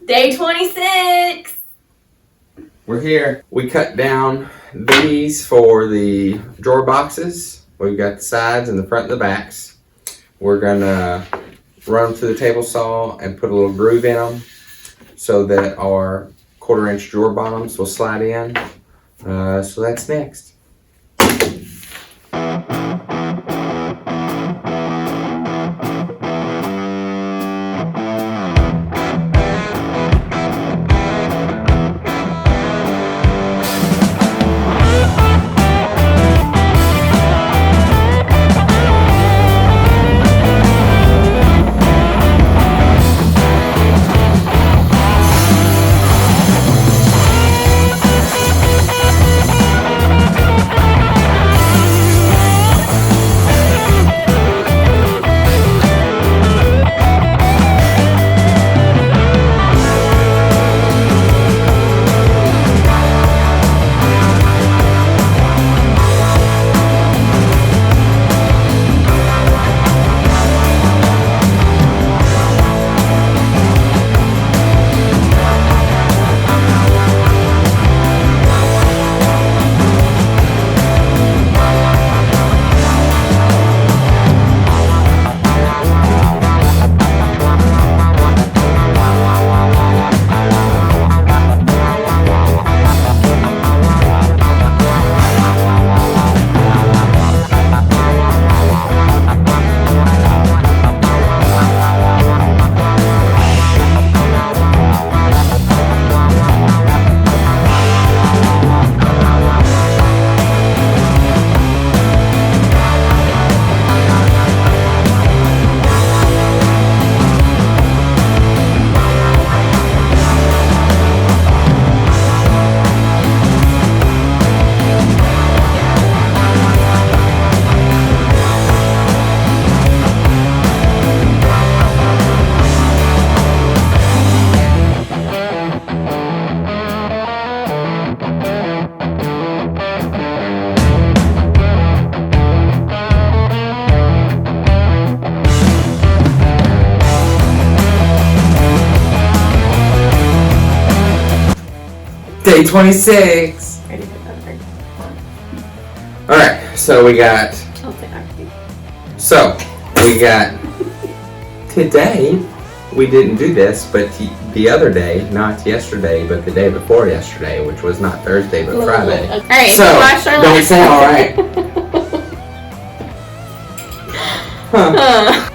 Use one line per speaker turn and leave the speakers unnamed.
Day 26.
We're here. We cut down these for the drawer boxes. We've got the sides and the front and the backs. We're gonna run them through the table saw and put a little groove in them so that our 1/4 inch drawer bottoms will slide in. So that's next. Day 26.
Ready for that?
Alright, so we got today, we didn't do this, but the other day, not yesterday, but the day before yesterday, which was not Thursday, but Friday.
Alright,
so, don't say alright. Huh.